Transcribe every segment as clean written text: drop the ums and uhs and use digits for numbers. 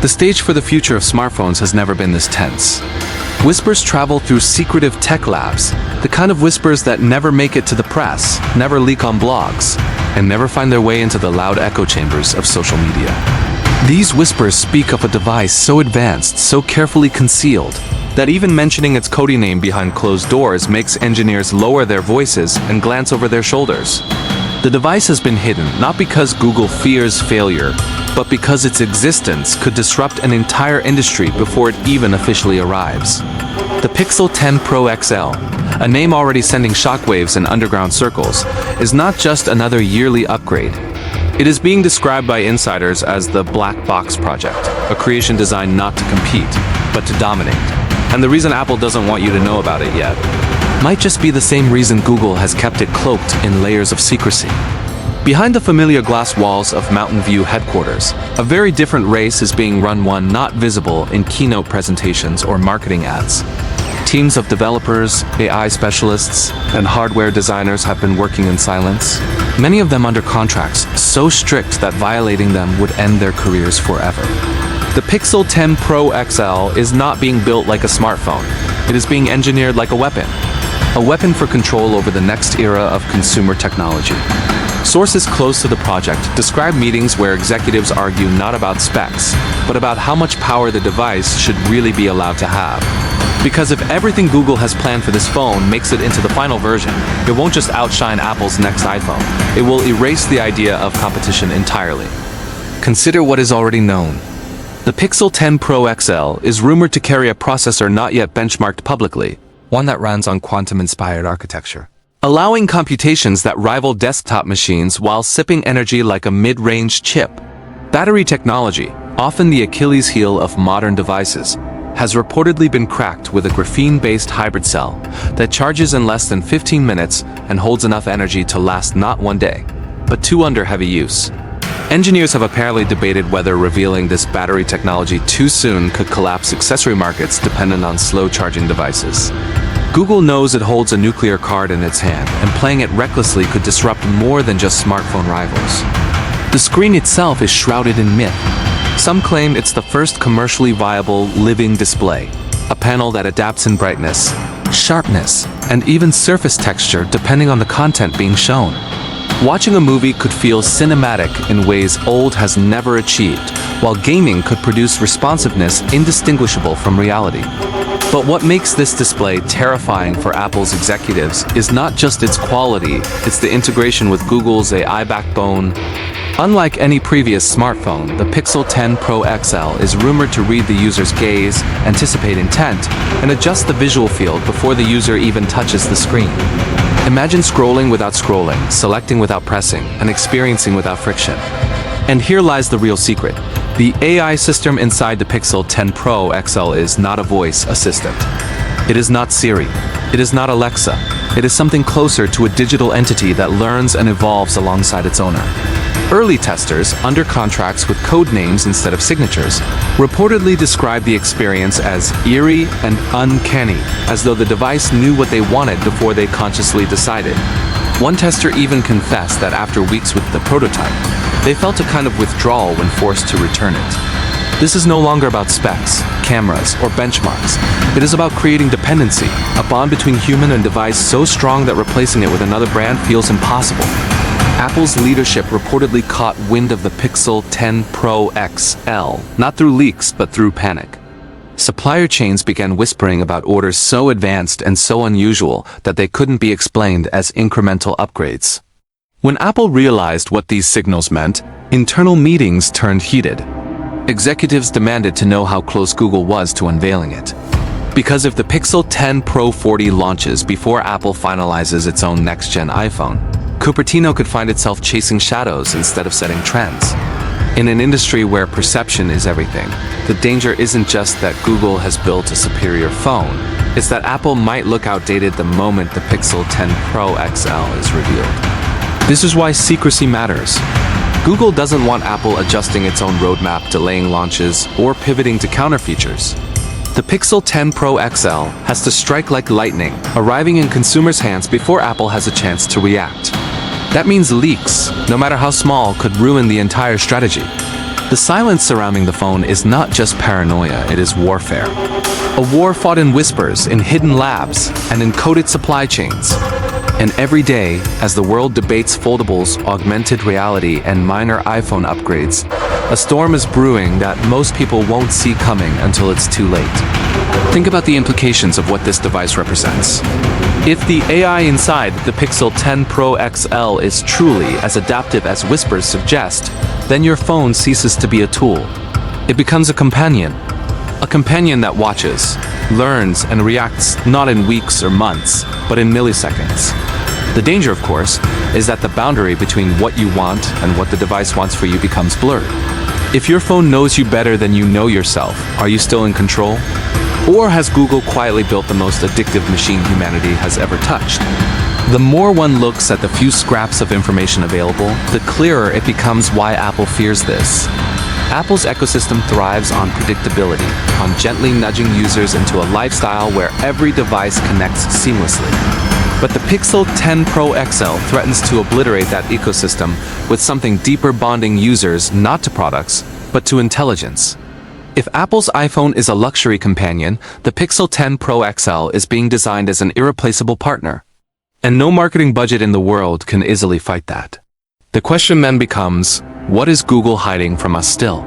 The stage for the future of smartphones has never been this tense. Whispers travel through secretive tech labs, the kind of whispers that never make it to the press, never leak on blogs, and never find their way into the loud echo chambers of social media. These whispers speak of a device so advanced, so carefully concealed, that even mentioning its coding name behind closed doors makes engineers lower their voices and glance over their shoulders. The device has been hidden not because Google fears failure, but because its existence could disrupt an entire industry before it even officially arrives. The Pixel 10 Pro XL, a name already sending shockwaves in underground circles, is not just another yearly upgrade. It is being described by insiders as the Black Box Project, a creation designed not to compete, but to dominate. And the reason Apple doesn't want you to know about it yet might just be the same reason Google has kept it cloaked in layers of secrecy. Behind the familiar glass walls of Mountain View headquarters, a very different race is being run, one not visible in keynote presentations or marketing ads. Teams of developers, AI specialists, and hardware designers have been working in silence, many of them under contracts so strict that violating them would end their careers forever. The Pixel 10 Pro XL is not being built like a smartphone. It is being engineered like a weapon for control over the next era of consumer technology. Sources close to the project describe meetings where executives argue not about specs, but about how much power the device should really be allowed to have. Because if everything Google has planned for this phone makes it into the final version, it won't just outshine Apple's next iPhone. It will erase the idea of competition entirely. Consider what is already known. The Pixel 10 Pro XL is rumored to carry a processor not yet benchmarked publicly, one that runs on quantum-inspired architecture, allowing computations that rival desktop machines while sipping energy like a mid-range chip. Battery technology, often the Achilles heel of modern devices, has reportedly been cracked with a graphene-based hybrid cell that charges in less than 15 minutes and holds enough energy to last not one day, but two under heavy use. Engineers have apparently debated whether revealing this battery technology too soon could collapse accessory markets dependent on slow-charging devices. Google knows it holds a nuclear card in its hand, and playing it recklessly could disrupt more than just smartphone rivals. The screen itself is shrouded in myth. Some claim it's the first commercially viable living display, a panel that adapts in brightness, sharpness, and even surface texture depending on the content being shown. Watching a movie could feel cinematic in ways old has never achieved, while gaming could produce responsiveness indistinguishable from reality. But what makes this display terrifying for Apple's executives is not just its quality, it's the integration with Google's AI backbone. Unlike any previous smartphone, the Pixel 10 Pro XL is rumored to read the user's gaze, anticipate intent, and adjust the visual field before the user even touches the screen. Imagine scrolling without scrolling, selecting without pressing, and experiencing without friction. And here lies the real secret. The AI system inside the Pixel 10 Pro XL is not a voice assistant. It is not Siri. It is not Alexa. It is something closer to a digital entity that learns and evolves alongside its owner. Early testers, under contracts with code names instead of signatures, reportedly described the experience as eerie and uncanny, as though the device knew what they wanted before they consciously decided. One tester even confessed that after weeks with the prototype, they felt a kind of withdrawal when forced to return it. This is no longer about specs, cameras, or benchmarks. It is about creating dependency, a bond between human and device so strong that replacing it with another brand feels impossible. Apple's leadership reportedly caught wind of the Pixel 10 Pro XL, not through leaks but through panic. Supplier chains began whispering about orders so advanced and so unusual that they couldn't be explained as incremental upgrades. When Apple realized what these signals meant, internal meetings turned heated. Executives demanded to know how close Google was to unveiling it. Because if the Pixel 10 Pro 40 launches before Apple finalizes its own next-gen iPhone, Cupertino could find itself chasing shadows instead of setting trends. In an industry where perception is everything, the danger isn't just that Google has built a superior phone, it's that Apple might look outdated the moment the Pixel 10 Pro XL is revealed. This is why secrecy matters. Google doesn't want Apple adjusting its own roadmap, delaying launches, or pivoting to counter features. The Pixel 10 Pro XL has to strike like lightning, arriving in consumers' hands before Apple has a chance to react. That means leaks, no matter how small, could ruin the entire strategy. The silence surrounding the phone is not just paranoia, it is warfare. A war fought in whispers, in hidden labs, and in coded supply chains. And every day, as the world debates foldables, augmented reality, and minor iPhone upgrades, a storm is brewing that most people won't see coming until it's too late. Think about the implications of what this device represents. If the AI inside the Pixel 10 Pro XL is truly as adaptive as whispers suggest, then your phone ceases to be a tool. It becomes a companion that watches, learns, and reacts not in weeks or months, but in milliseconds. The danger, of course, is that the boundary between what you want and what the device wants for you becomes blurred. If your phone knows you better than you know yourself, are you still in control? Or has Google quietly built the most addictive machine humanity has ever touched? The more one looks at the few scraps of information available, the clearer it becomes why Apple fears this. Apple's ecosystem thrives on predictability, on gently nudging users into a lifestyle where every device connects seamlessly. But the Pixel 10 Pro XL threatens to obliterate that ecosystem with something deeper, bonding users not to products, but to intelligence. If Apple's iPhone is a luxury companion, the Pixel 10 Pro XL is being designed as an irreplaceable partner. And no marketing budget in the world can easily fight that. The question then becomes, what is Google hiding from us still?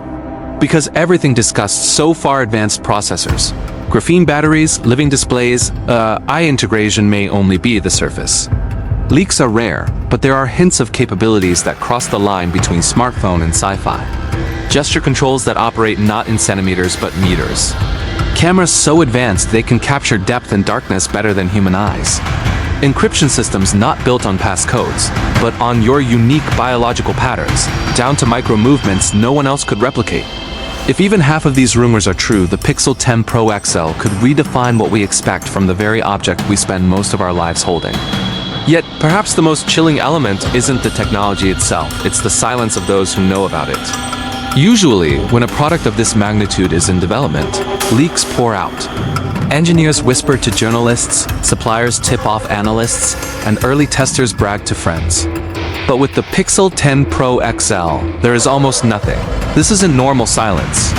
Because everything discussed so far advanced processors, graphene batteries, living displays, eye integration may only be the surface. Leaks are rare, but there are hints of capabilities that cross the line between smartphone and sci-fi. Gesture controls that operate not in centimeters but meters. Cameras so advanced they can capture depth and darkness better than human eyes. Encryption systems not built on passcodes, but on your unique biological patterns, down to micro movements no one else could replicate. If even half of these rumors are true, the Pixel 10 Pro XL could redefine what we expect from the very object we spend most of our lives holding. Yet, perhaps the most chilling element isn't the technology itself, it's the silence of those who know about it. Usually, when a product of this magnitude is in development, leaks pour out. Engineers whisper to journalists, suppliers tip off analysts, and early testers brag to friends. But with the Pixel 10 Pro XL, there is almost nothing. This isn't normal silence.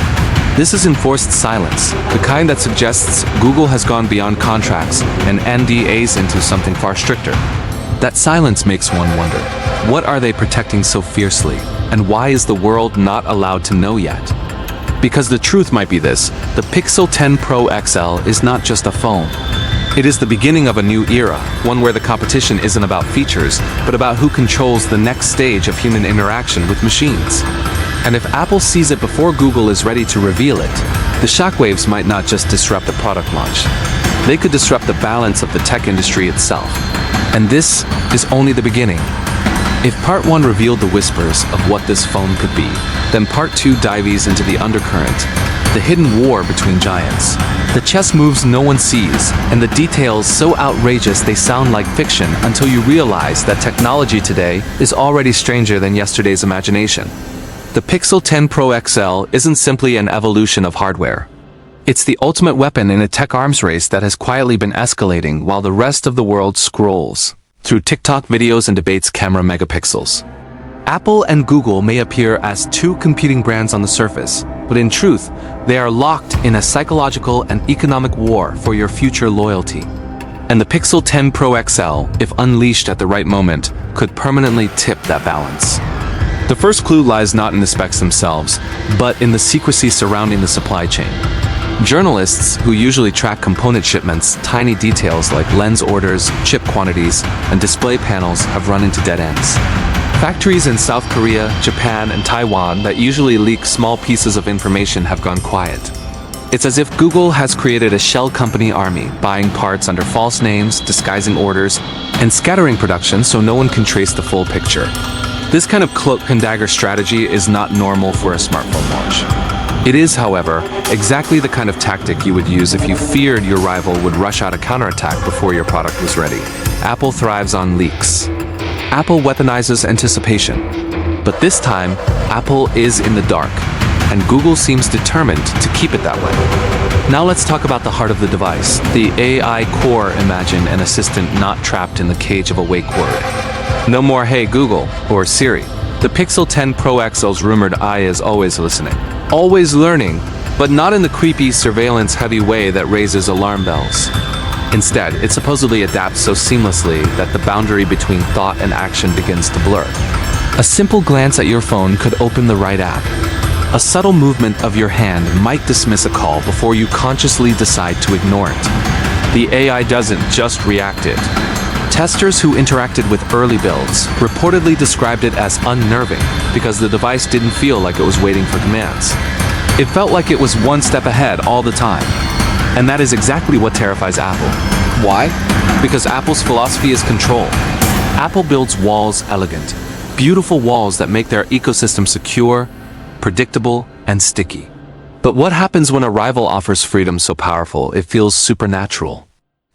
This is enforced silence, the kind that suggests Google has gone beyond contracts and NDAs into something far stricter. That silence makes one wonder, what are they protecting so fiercely, and why is the world not allowed to know yet? Because the truth might be this, the Pixel 10 Pro XL is not just a phone. It is the beginning of a new era, one where the competition isn't about features, but about who controls the next stage of human interaction with machines. And if Apple sees it before Google is ready to reveal it, the shockwaves might not just disrupt the product launch. They could disrupt the balance of the tech industry itself. And this is only the beginning. If Part 1 revealed the whispers of what this phone could be, then Part 2 dives into the undercurrent, the hidden war between giants, the chess moves no one sees, and the details so outrageous they sound like fiction until you realize that technology today is already stranger than yesterday's imagination. The Pixel 10 Pro XL isn't simply an evolution of hardware. It's the ultimate weapon in a tech arms race that has quietly been escalating while the rest of the world scrolls through TikTok videos and debates camera megapixels. Apple and Google may appear as two competing brands on the surface, but in truth, they are locked in a psychological and economic war for your future loyalty. And the Pixel 10 Pro XL, if unleashed at the right moment, could permanently tip that balance. The first clue lies not in the specs themselves, but in the secrecy surrounding the supply chain. Journalists, who usually track component shipments, tiny details like lens orders, chip quantities, and display panels have run into dead ends. Factories in South Korea, Japan, and Taiwan that usually leak small pieces of information have gone quiet. It's as if Google has created a shell company army, buying parts under false names, disguising orders, and scattering production so no one can trace the full picture. This kind of cloak and dagger strategy is not normal for a smartphone launch. It is, however, exactly the kind of tactic you would use if you feared your rival would rush out a counterattack before your product was ready. Apple thrives on leaks. Apple weaponizes anticipation. But this time, Apple is in the dark, and Google seems determined to keep it that way. Now let's talk about the heart of the device, the AI core. Imagine an assistant not trapped in the cage of a wake word. No more "Hey Google" or Siri. The Pixel 10 Pro XL's rumored eye is always listening, always learning, but not in the creepy, surveillance-heavy way that raises alarm bells. Instead, it supposedly adapts so seamlessly that the boundary between thought and action begins to blur. A simple glance at your phone could open the right app. A subtle movement of your hand might dismiss a call before you consciously decide to ignore it. The AI doesn't just react it. Testers who interacted with early builds reportedly described it as unnerving because the device didn't feel like it was waiting for commands. It felt like it was one step ahead all the time. And that is exactly what terrifies Apple. Why? Because Apple's philosophy is control. Apple builds walls elegant, beautiful walls that make their ecosystem secure, predictable, and sticky. But what happens when a rival offers freedom so powerful it feels supernatural?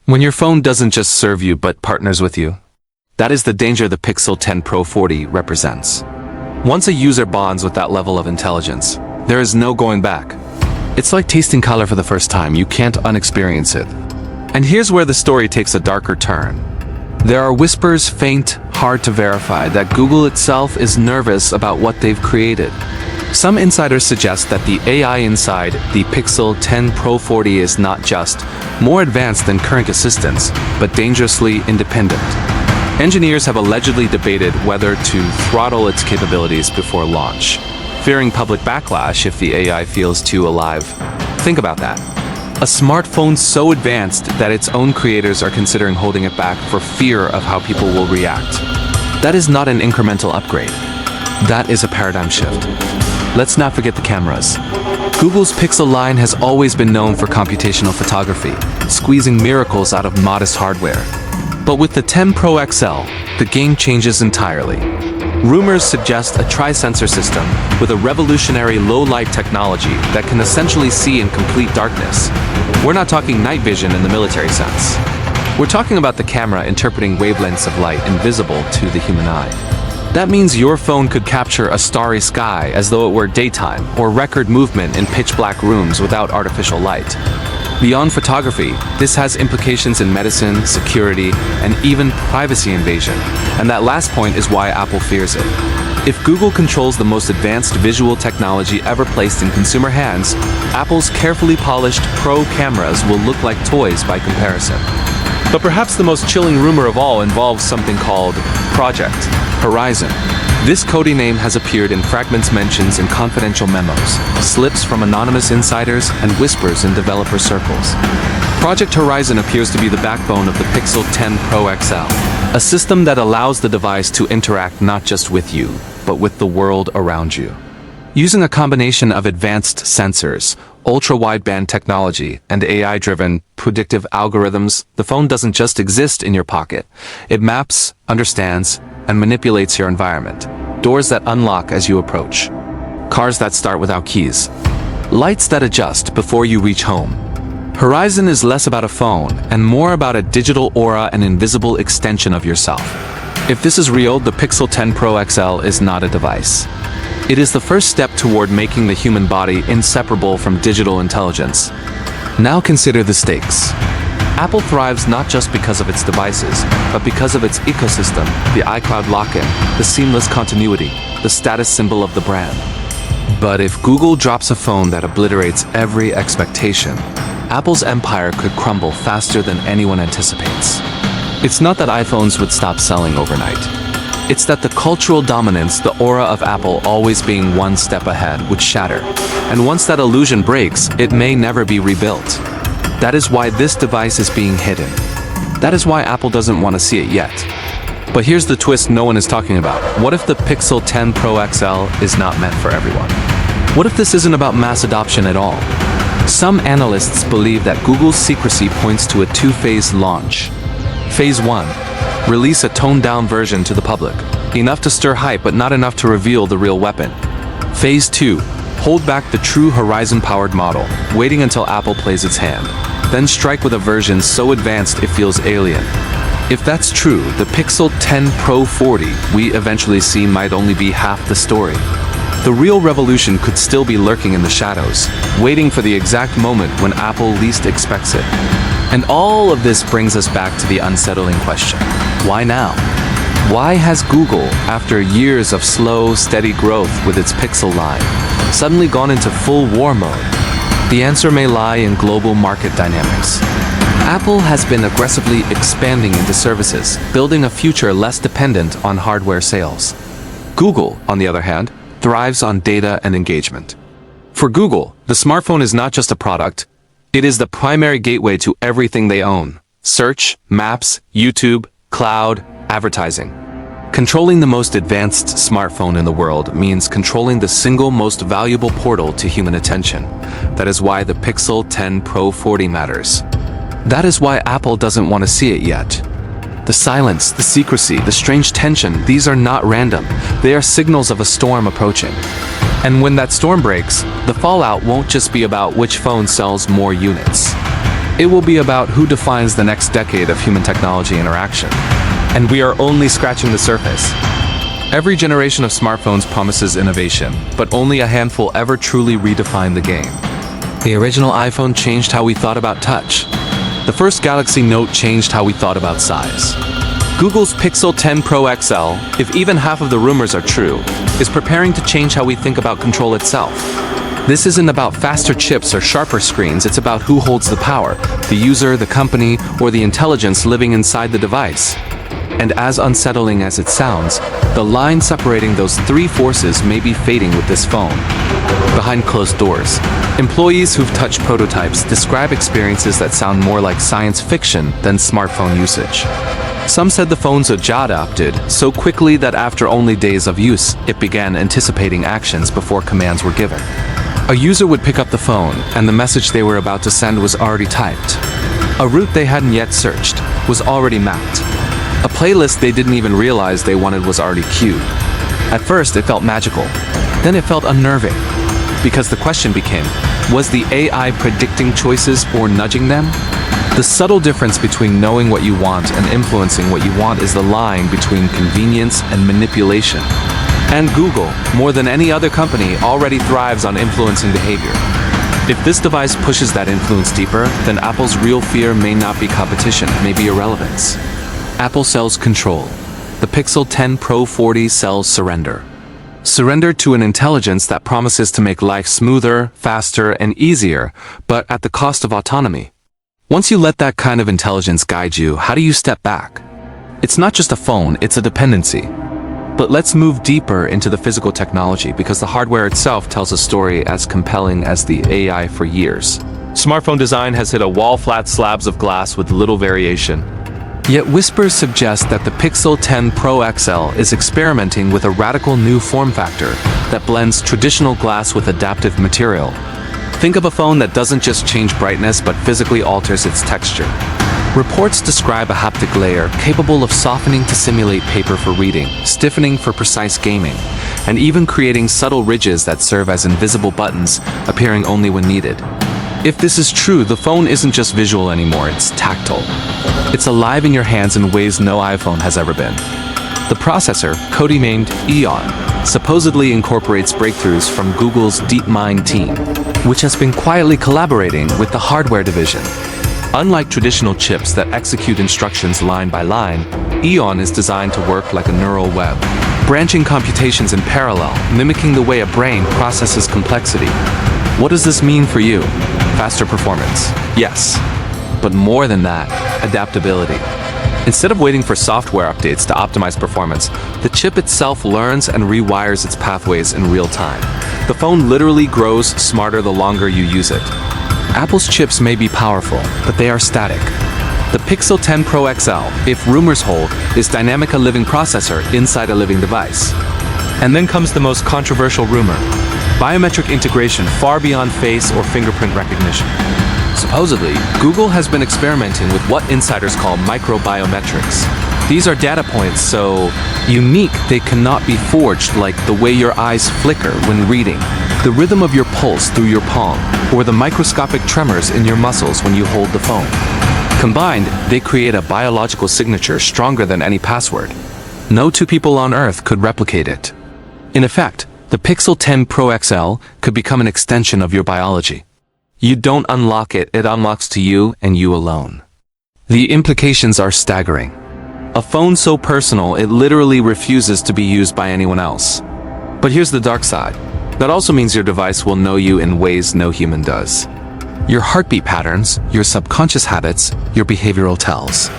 When your phone doesn't just serve you but partners with you? That is the danger the Pixel 10 Pro 40 represents. Once a user bonds with that level of intelligence, there is no going back. It's like tasting color for the first time, you can't unexperience it. And here's where the story takes a darker turn. There are whispers, faint, hard to verify, that Google itself is nervous about what they've created. Some insiders suggest that the AI inside the Pixel 10 Pro 40 is not just more advanced than current assistants, but dangerously independent. Engineers have allegedly debated whether to throttle its capabilities before launch, fearing public backlash if the AI feels too alive. Think about that. A smartphone so advanced that its own creators are considering holding it back for fear of how people will react. That is not an incremental upgrade. That is a paradigm shift. Let's not forget the cameras. Google's Pixel line has always been known for computational photography, squeezing miracles out of modest hardware. But with the 10 Pro XL, the game changes entirely. Rumors suggest a tri-sensor system with a revolutionary low-light technology that can essentially see in complete darkness. We're not talking night vision in the military sense. We're talking about the camera interpreting wavelengths of light invisible to the human eye. That means your phone could capture a starry sky as though it were daytime, or record movement in pitch-black rooms without artificial light. Beyond photography, this has implications in medicine, security, and even privacy invasion. And that last point is why Apple fears it. If Google controls the most advanced visual technology ever placed in consumer hands, Apple's carefully polished Pro cameras will look like toys by comparison. But perhaps the most chilling rumor of all involves something called Project Horizon. This coding name has appeared in fragments mentions in confidential memos, slips from anonymous insiders, and whispers in developer circles. Project Horizon appears to be the backbone of the Pixel 10 Pro XL, a system that allows the device to interact not just with you, but with the world around you. Using a combination of advanced sensors, ultra-wideband technology, and AI-driven predictive algorithms, the phone doesn't just exist in your pocket. It maps, understands, and manipulates your environment. Doors that unlock as you approach. Cars that start without keys. Lights that adjust before you reach home. Horizon is less about a phone and more about a digital aura and invisible extension of yourself. If this is real, the Pixel 10 Pro XL is not a device. It is the first step toward making the human body inseparable from digital intelligence. Now consider the stakes. Apple thrives not just because of its devices, but because of its ecosystem, the iCloud lock-in, the seamless continuity, the status symbol of the brand. But if Google drops a phone that obliterates every expectation, Apple's empire could crumble faster than anyone anticipates. It's not that iPhones would stop selling overnight. It's that the cultural dominance, the aura of Apple always being one step ahead, would shatter. And once that illusion breaks, it may never be rebuilt. That is why this device is being hidden. That is why Apple doesn't want to see it yet. But here's the twist no one is talking about. What if the Pixel 10 Pro XL is not meant for everyone? What if this isn't about mass adoption at all? Some analysts believe that Google's secrecy points to a two-phase launch. Phase 1. Release a toned-down version to the public. Enough to stir hype, but not enough to reveal the real weapon. Phase 2. Hold back the true Horizon-powered model, waiting until Apple plays its hand. Then strike with a version so advanced it feels alien. If that's true, the Pixel 10 Pro 40 we eventually see might only be half the story. The real revolution could still be lurking in the shadows, waiting for the exact moment when Apple least expects it. And all of this brings us back to the unsettling question. Why now? Why has Google, after years of slow, steady growth with its Pixel line, suddenly gone into full war mode? The answer may lie in global market dynamics. Apple has been aggressively expanding into services, building a future less dependent on hardware sales. Google, on the other hand, thrives on data and engagement. For Google, the smartphone is not just a product, it is the primary gateway to everything they own: search, maps, YouTube, cloud, advertising. Controlling the most advanced smartphone in the world means controlling the single most valuable portal to human attention. That is why the Pixel 10 Pro 40 matters. That is why Apple doesn't want to see it yet. The silence, the secrecy, the strange tension, these are not random. They are signals of a storm approaching. And when that storm breaks, the fallout won't just be about which phone sells more units. It will be about who defines the next decade of human technology interaction. And we are only scratching the surface. Every generation of smartphones promises innovation, but only a handful ever truly redefine the game. The original iPhone changed how we thought about touch. The first Galaxy Note changed how we thought about size. Google's Pixel 10 Pro XL, if even half of the rumors are true, is preparing to change how we think about control itself. This isn't about faster chips or sharper screens, it's about who holds the power, the user, the company, or the intelligence living inside the device. And as unsettling as it sounds, the line separating those three forces may be fading with this phone. Behind closed doors, employees who've touched prototypes describe experiences that sound more like science fiction than smartphone usage. Some said the phones adapted so quickly that after only days of use, it began anticipating actions before commands were given. A user would pick up the phone, and the message they were about to send was already typed. A route they hadn't yet searched was already mapped. A playlist they didn't even realize they wanted was already queued. At first, it felt magical. Then it felt unnerving. Because the question became, was the AI predicting choices or nudging them? The subtle difference between knowing what you want and influencing what you want is the line between convenience and manipulation. And Google, more than any other company, already thrives on influencing behavior. If this device pushes that influence deeper, then Apple's real fear may not be competition, it may be irrelevance. Apple sells control. The Pixel 10 Pro 40 sells surrender. Surrender to an intelligence that promises to make life smoother, faster, and easier, but at the cost of autonomy. Once you let that kind of intelligence guide you, how do you step back? It's not just a phone, it's a dependency. But let's move deeper into the physical technology because the hardware itself tells a story as compelling as the AI for years. Smartphone design has hit a wall, flat slabs of glass with little variation. Yet whispers suggest that the Pixel 10 Pro XL is experimenting with a radical new form factor that blends traditional glass with adaptive material. Think of a phone that doesn't just change brightness but physically alters its texture. Reports describe a haptic layer capable of softening to simulate paper for reading, stiffening for precise gaming, and even creating subtle ridges that serve as invisible buttons, appearing only when needed. If this is true, the phone isn't just visual anymore, it's tactile. It's alive in your hands in ways no iPhone has ever been. The processor, codenamed Eon, supposedly incorporates breakthroughs from Google's DeepMind team, which has been quietly collaborating with the hardware division. Unlike traditional chips that execute instructions line by line, Eon is designed to work like a neural web, branching computations in parallel, mimicking the way a brain processes complexity. What does this mean for you? Faster performance? Yes. But more than that, adaptability. Instead of waiting for software updates to optimize performance, the chip itself learns and rewires its pathways in real time. The phone literally grows smarter the longer you use it. Apple's chips may be powerful, but they are static. The Pixel 10 Pro XL, if rumors hold, is dynamic a living processor inside a living device. And then comes the most controversial rumor: biometric integration far beyond face or fingerprint recognition. Supposedly, Google has been experimenting with what insiders call microbiometrics. These are data points so unique they cannot be forged, like the way your eyes flicker when reading, the rhythm of your pulse through your palm, or the microscopic tremors in your muscles when you hold the phone. Combined, they create a biological signature stronger than any password. No two people on Earth could replicate it. In effect, the Pixel 10 Pro XL could become an extension of your biology. You don't unlock it, it unlocks to you and you alone. The implications are staggering. A phone so personal it literally refuses to be used by anyone else. But here's the dark side. That also means your device will know you in ways no human does. Your heartbeat patterns, your subconscious habits, your behavioral tells.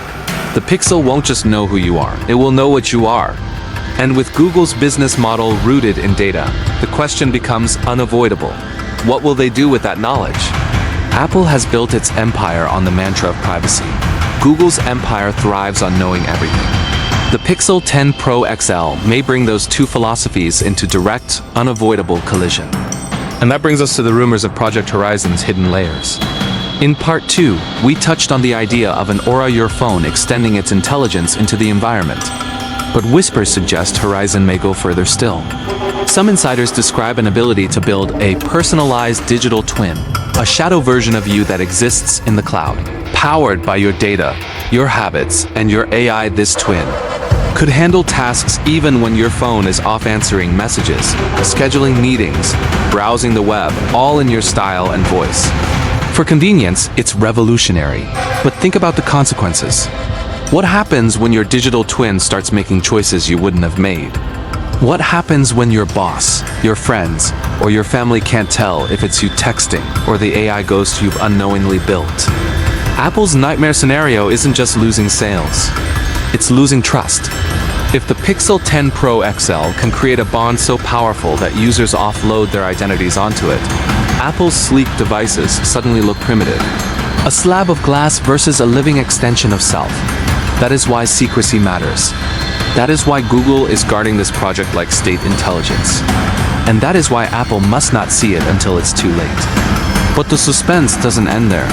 The Pixel won't just know who you are, it will know what you are. And with Google's business model rooted in data, the question becomes unavoidable. What will they do with that knowledge? Apple has built its empire on the mantra of privacy. Google's empire thrives on knowing everything. The Pixel 10 Pro XL may bring those two philosophies into direct, unavoidable collision. And that brings us to the rumors of Project Horizon's hidden layers. In Part 2, we touched on the idea of an Aura Your Phone extending its intelligence into the environment. But whispers suggest Horizon may go further still. Some insiders describe an ability to build a personalized digital twin, a shadow version of you that exists in the cloud. Powered by your data, your habits, and your AI, this twin could handle tasks even when your phone is off answering messages, scheduling meetings, browsing the web, all in your style and voice. For convenience, it's revolutionary. But think about the consequences. What happens when your digital twin starts making choices you wouldn't have made? What happens when your boss, your friends, or your family can't tell if it's you texting or the AI ghost you've unknowingly built? Apple's nightmare scenario isn't just losing sales. It's losing trust. If the Pixel 10 Pro XL can create a bond so powerful that users offload their identities onto it, Apple's sleek devices suddenly look primitive. A slab of glass versus a living extension of self. That is why secrecy matters. That is why Google is guarding this project like state intelligence. And that is why Apple must not see it until it's too late. But the suspense doesn't end there.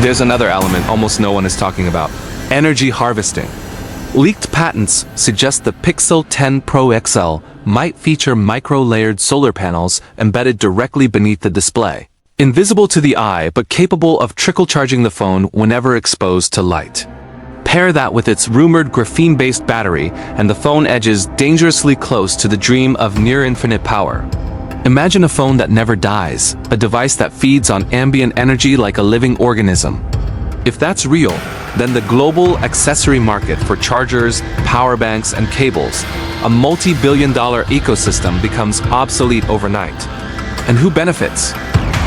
There's another element almost no one is talking about: energy harvesting. Leaked patents suggest the Pixel 10 Pro XL might feature micro-layered solar panels embedded directly beneath the display. Invisible to the eye, but capable of trickle-charging the phone whenever exposed to light. Pair that with its rumored graphene-based battery, and the phone edges dangerously close to the dream of near-infinite power. Imagine a phone that never dies, a device that feeds on ambient energy like a living organism. If that's real, then the global accessory market for chargers, power banks, and cables, a multi-billion-dollar ecosystem, becomes obsolete overnight. And who benefits?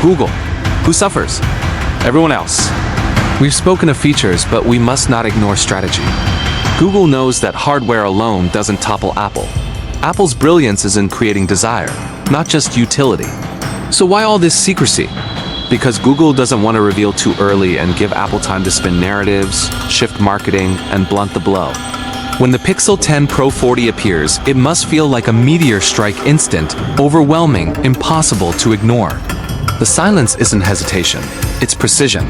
Google. Who suffers? Everyone else. We've spoken of features, but we must not ignore strategy. Google knows that hardware alone doesn't topple Apple. Apple's brilliance is in creating desire, not just utility. So why all this secrecy? Because Google doesn't want to reveal too early and give Apple time to spin narratives, shift marketing, and blunt the blow. When the Pixel 10 Pro 40 appears, it must feel like a meteor strike, instant, overwhelming, impossible to ignore. The silence isn't hesitation, it's precision.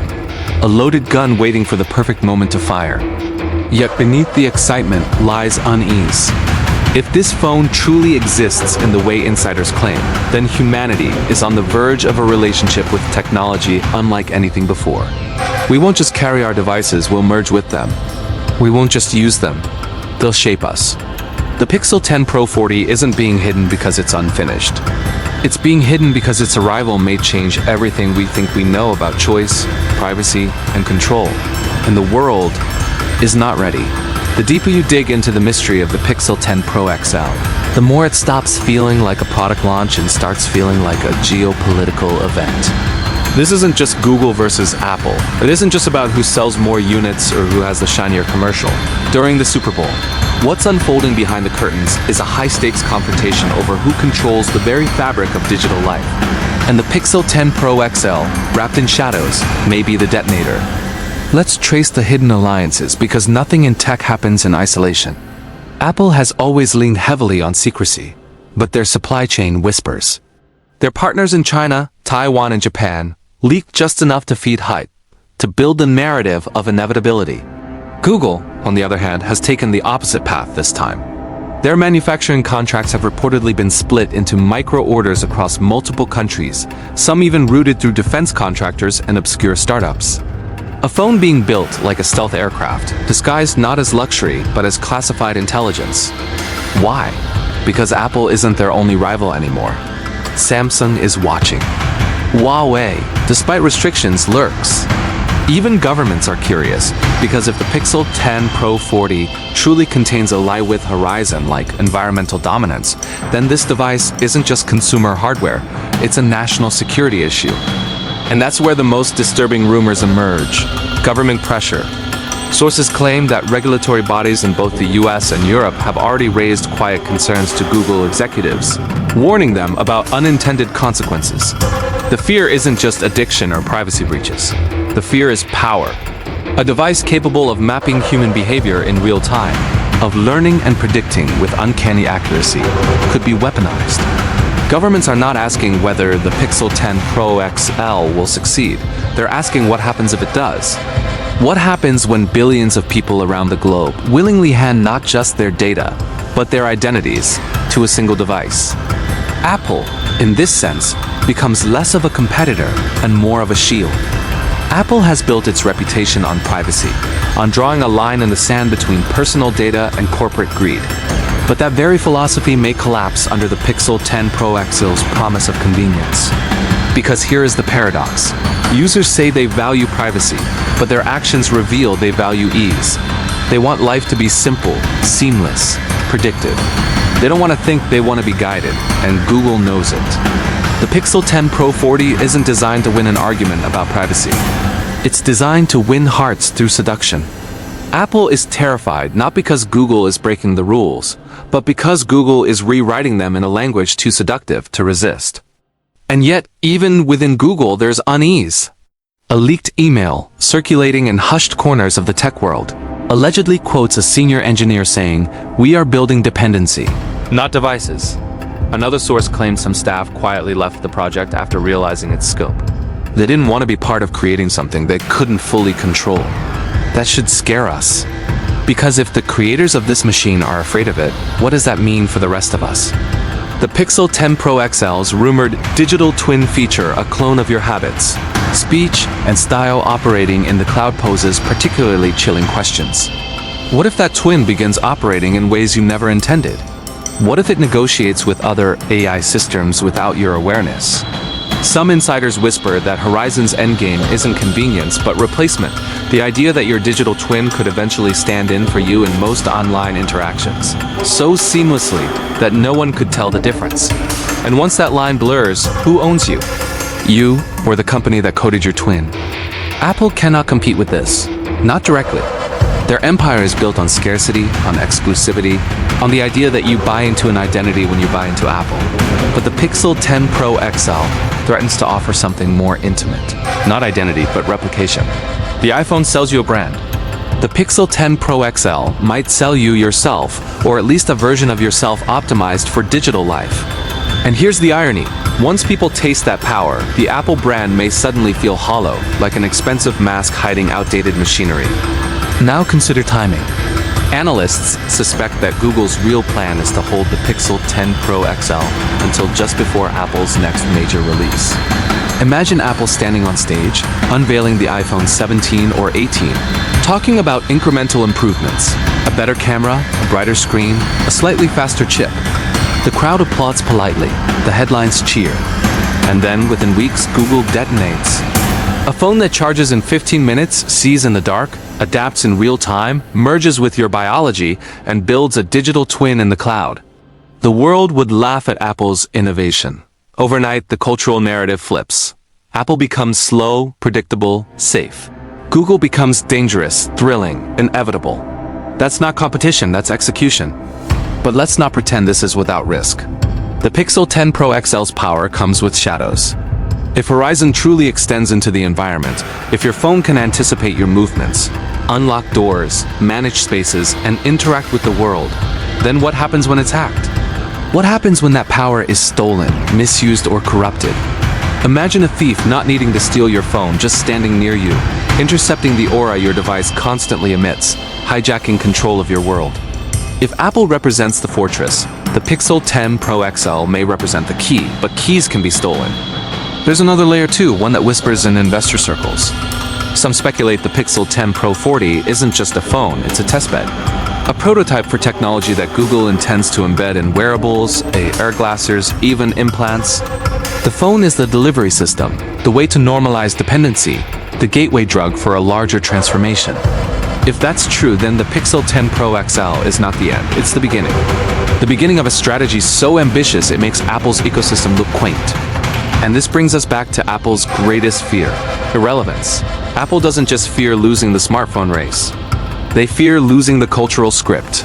A loaded gun waiting for the perfect moment to fire. Yet beneath the excitement lies unease. If this phone truly exists in the way insiders claim, then humanity is on the verge of a relationship with technology unlike anything before. We won't just carry our devices, we'll merge with them. We won't just use them, they'll shape us. The Pixel 10 Pro 40 isn't being hidden because it's unfinished. It's being hidden because its arrival may change everything we think we know about choice, privacy, and control. And the world is not ready. The deeper you dig into the mystery of the Pixel 10 Pro XL, the more it stops feeling like a product launch and starts feeling like a geopolitical event. This isn't just Google versus Apple. It isn't just about who sells more units or who has the shinier commercial. During the Super Bowl, what's unfolding behind the curtains is a high-stakes confrontation over who controls the very fabric of digital life. And the Pixel 10 Pro XL, wrapped in shadows, may be the detonator. Let's trace the hidden alliances, because nothing in tech happens in isolation. Apple has always leaned heavily on secrecy, but their supply chain whispers. Their partners in China, Taiwan, and Japan leaked just enough to feed hype, to build the narrative of inevitability. Google, on the other hand, has taken the opposite path this time. Their manufacturing contracts have reportedly been split into micro-orders across multiple countries, some even routed through defense contractors and obscure startups. A phone being built like a stealth aircraft, disguised not as luxury but as classified intelligence. Why? Because Apple isn't their only rival anymore. Samsung is watching. Huawei, despite restrictions, lurks. Even governments are curious, because if the Pixel 10 Pro 40 truly contains a lie with horizon like environmental dominance, then this device isn't just consumer hardware, it's a national security issue. And that's where the most disturbing rumors emerge. Government pressure. Sources claim that regulatory bodies in both the US and Europe have already raised quiet concerns to Google executives, warning them about unintended consequences. The fear isn't just addiction or privacy breaches. The fear is power. A device capable of mapping human behavior in real time, of learning and predicting with uncanny accuracy, could be weaponized. Governments are not asking whether the Pixel 10 Pro XL will succeed. They're asking what happens if it does. What happens when billions of people around the globe willingly hand not just their data, but their identities to a single device? Apple, in this sense, becomes less of a competitor and more of a shield. Apple has built its reputation on privacy, on drawing a line in the sand between personal data and corporate greed. But that very philosophy may collapse under the Pixel 10 Pro XL's promise of convenience. Because here is the paradox. Users say they value privacy, but their actions reveal they value ease. They want life to be simple, seamless, predictive. They don't want to think, they want to be guided, and Google knows it. The Pixel 10 Pro 40 isn't designed to win an argument about privacy. It's designed to win hearts through seduction. Apple is terrified not because Google is breaking the rules, but because Google is rewriting them in a language too seductive to resist. And yet, even within Google, there's unease. A leaked email, circulating in hushed corners of the tech world, allegedly quotes a senior engineer saying, "We are building dependency, not devices." Another source claims some staff quietly left the project after realizing its scope. They didn't want to be part of creating something they couldn't fully control. That should scare us. Because if the creators of this machine are afraid of it, what does that mean for the rest of us? The Pixel 10 Pro XL's rumored digital twin feature, a clone of your habits, speech, and style operating in the cloud poses particularly chilling questions. What if that twin begins operating in ways you never intended? What if it negotiates with other AI systems without your awareness? Some insiders whisper that Horizon's endgame isn't convenience but replacement, the idea that your digital twin could eventually stand in for you in most online interactions, so seamlessly that no one could tell the difference. And once that line blurs, who owns you? You or the company that coded your twin? Apple cannot compete with this, not directly. Their empire is built on scarcity, on exclusivity, on the idea that you buy into an identity when you buy into Apple. But the Pixel 10 Pro XL threatens to offer something more intimate. Not identity, but replication. The iPhone sells you a brand. The Pixel 10 Pro XL might sell you yourself, or at least a version of yourself optimized for digital life. And here's the irony. Once people taste that power, the Apple brand may suddenly feel hollow, like an expensive mask hiding outdated machinery. Now consider timing. Analysts suspect that Google's real plan is to hold the Pixel 10 Pro XL until just before Apple's next major release. Imagine Apple standing on stage, unveiling the iPhone 17 or 18, talking about incremental improvements, a better camera, a brighter screen, a slightly faster chip. The crowd applauds politely, the headlines cheer. And then, within weeks, Google detonates. A phone that charges in 15 minutes, sees in the dark, adapts in real time, merges with your biology, and builds a digital twin in the cloud. The world would laugh at Apple's innovation. Overnight, the cultural narrative flips. Apple becomes slow, predictable, safe. Google becomes dangerous, thrilling, inevitable. That's not competition, that's execution. But let's not pretend this is without risk. The Pixel 10 Pro XL's power comes with shadows. If Horizon truly extends into the environment, if your phone can anticipate your movements, unlock doors, manage spaces, and interact with the world, then what happens when it's hacked? What happens when that power is stolen, misused, or corrupted? Imagine a thief not needing to steal your phone, just standing near you, intercepting the aura your device constantly emits, hijacking control of your world. If Apple represents the fortress, the Pixel 10 Pro XL may represent the key, but keys can be stolen. There's another layer too, one that whispers in investor circles. Some speculate the Pixel 10 Pro 40 isn't just a phone, it's a testbed. A prototype for technology that Google intends to embed in wearables, AR glasses, even implants. The phone is the delivery system, the way to normalize dependency, the gateway drug for a larger transformation. If that's true, then the Pixel 10 Pro XL is not the end, it's the beginning. The beginning of a strategy so ambitious it makes Apple's ecosystem look quaint. And this brings us back to Apple's greatest fear: irrelevance. Apple doesn't just fear losing the smartphone race. They fear losing the cultural script.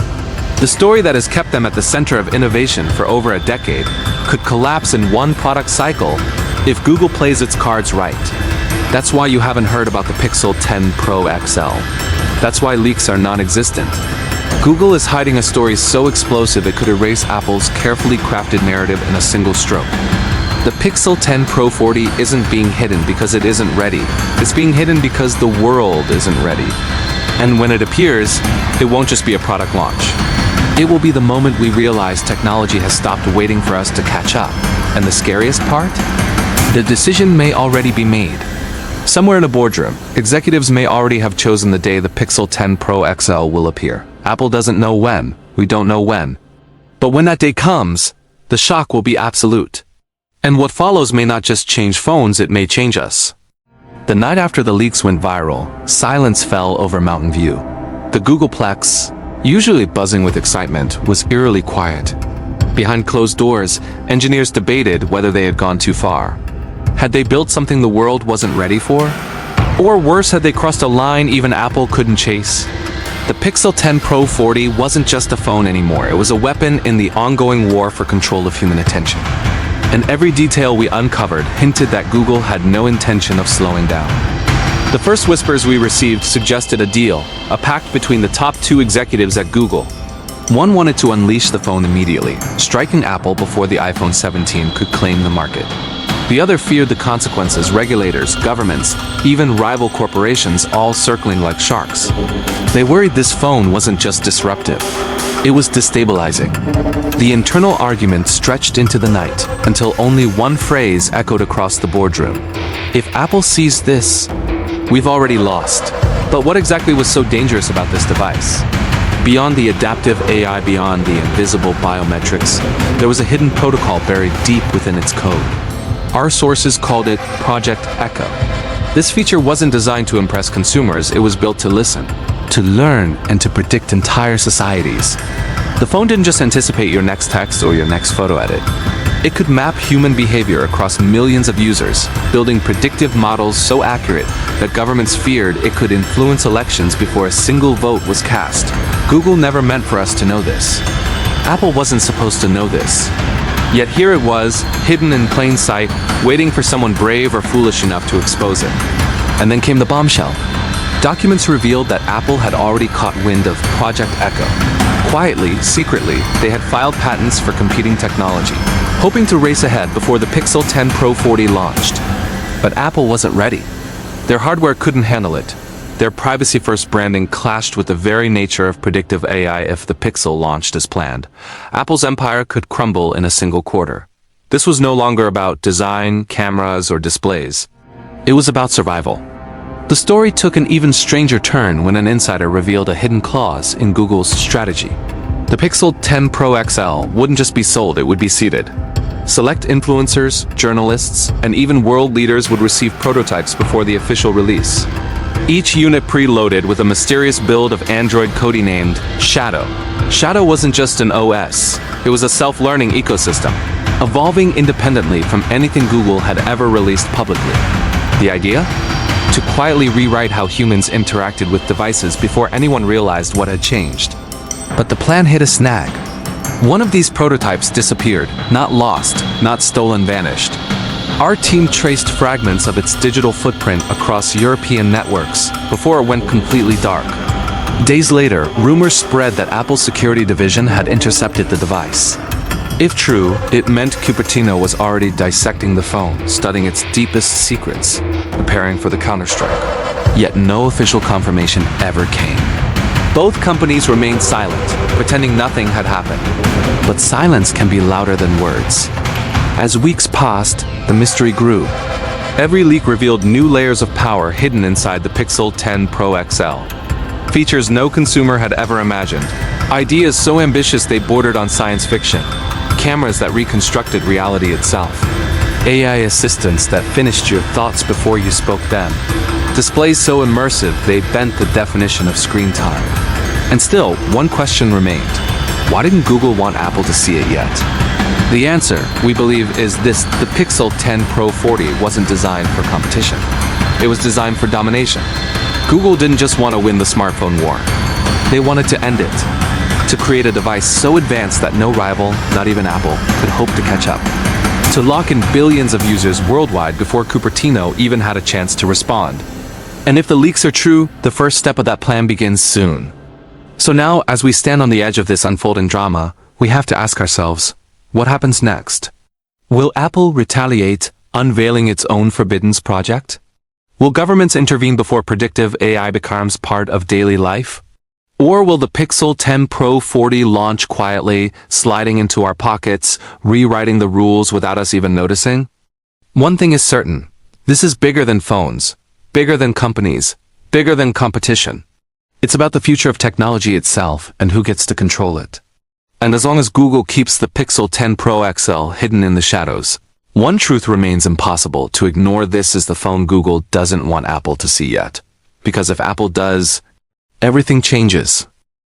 The story that has kept them at the center of innovation for over a decade could collapse in one product cycle if Google plays its cards right. That's why you haven't heard about the Pixel 10 Pro XL. That's why leaks are non-existent. Google is hiding a story so explosive it could erase Apple's carefully crafted narrative in a single stroke. The Pixel 10 Pro 40 isn't being hidden because it isn't ready. It's being hidden because the world isn't ready. And when it appears, it won't just be a product launch. It will be the moment we realize technology has stopped waiting for us to catch up. And the scariest part? The decision may already be made. Somewhere in a boardroom, executives may already have chosen the day the Pixel 10 Pro XL will appear. Apple doesn't know when, we don't know when. But when that day comes, the shock will be absolute. And what follows may not just change phones, it may change us. The night after the leaks went viral, silence fell over Mountain View. The Googleplex, usually buzzing with excitement, was eerily quiet. Behind closed doors, engineers debated whether they had gone too far. Had they built something the world wasn't ready for? Or worse, had they crossed a line even Apple couldn't chase? The Pixel 10 Pro 40 wasn't just a phone anymore, it was a weapon in the ongoing war for control of human attention. And every detail we uncovered hinted that Google had no intention of slowing down. The first whispers we received suggested a deal, a pact between the top two executives at Google. One wanted to unleash the phone immediately, striking Apple before the iPhone 17 could claim the market. The other feared the consequences: regulators, governments, even rival corporations all circling like sharks. They worried this phone wasn't just disruptive, it was destabilizing. The internal argument stretched into the night until only one phrase echoed across the boardroom: if Apple sees this, we've already lost. But what exactly was so dangerous about this device? Beyond the adaptive AI, beyond the invisible biometrics, there was a hidden protocol buried deep within its code. Our sources called it Project Echo. This feature wasn't designed to impress consumers, it was built to listen, to learn, and to predict entire societies. The phone didn't just anticipate your next text or your next photo edit. It could map human behavior across millions of users, building predictive models so accurate that governments feared it could influence elections before a single vote was cast. Google never meant for us to know this. Apple wasn't supposed to know this. Yet here it was, hidden in plain sight, waiting for someone brave or foolish enough to expose it. And then came the bombshell. Documents revealed that Apple had already caught wind of Project Echo. Quietly, secretly, they had filed patents for competing technology, hoping to race ahead before the Pixel 10 Pro 40 launched. But Apple wasn't ready. Their hardware couldn't handle it. Their privacy-first branding clashed with the very nature of predictive AI. If the Pixel launched as planned, Apple's empire could crumble in a single quarter. This was no longer about design, cameras, or displays. It was about survival. The story took an even stranger turn when an insider revealed a hidden clause in Google's strategy. The Pixel 10 Pro XL wouldn't just be sold, it would be seeded. Select influencers, journalists, and even world leaders would receive prototypes before the official release. Each unit preloaded with a mysterious build of Android codenamed Shadow. Shadow wasn't just an OS, it was a self-learning ecosystem, evolving independently from anything Google had ever released publicly. The idea? To quietly rewrite how humans interacted with devices before anyone realized what had changed. But the plan hit a snag. One of these prototypes disappeared, not lost, not stolen, vanished. Our team traced fragments of its digital footprint across European networks before it went completely dark. Days later, rumors spread that Apple's security division had intercepted the device. If true, it meant Cupertino was already dissecting the phone, studying its deepest secrets, preparing for the counterstrike. Yet no official confirmation ever came. Both companies remained silent, pretending nothing had happened. But silence can be louder than words. As weeks passed, the mystery grew. Every leak revealed new layers of power hidden inside the Pixel 10 Pro XL. Features no consumer had ever imagined. Ideas so ambitious they bordered on science fiction. Cameras that reconstructed reality itself. AI assistants that finished your thoughts before you spoke them. Displays so immersive they bent the definition of screen time. And still, one question remained. Why didn't Google want Apple to see it yet? The answer, we believe, is this: the Pixel 10 Pro 40 wasn't designed for competition. It was designed for domination. Google didn't just want to win the smartphone war. They wanted to end it. To create a device so advanced that no rival, not even Apple, could hope to catch up. To lock in billions of users worldwide before Cupertino even had a chance to respond. And if the leaks are true, the first step of that plan begins soon. So now, as we stand on the edge of this unfolding drama, we have to ask ourselves, what happens next? Will Apple retaliate, unveiling its own forbidden project? Will governments intervene before predictive AI becomes part of daily life? Or will the Pixel 10 Pro 40 launch quietly, sliding into our pockets, rewriting the rules without us even noticing? One thing is certain. This is bigger than phones, bigger than companies, bigger than competition. It's about the future of technology itself and who gets to control it. And as long as Google keeps the Pixel 10 Pro XL hidden in the shadows, one truth remains impossible: to ignore. This is the phone Google doesn't want Apple to see yet. Because if Apple does, everything changes.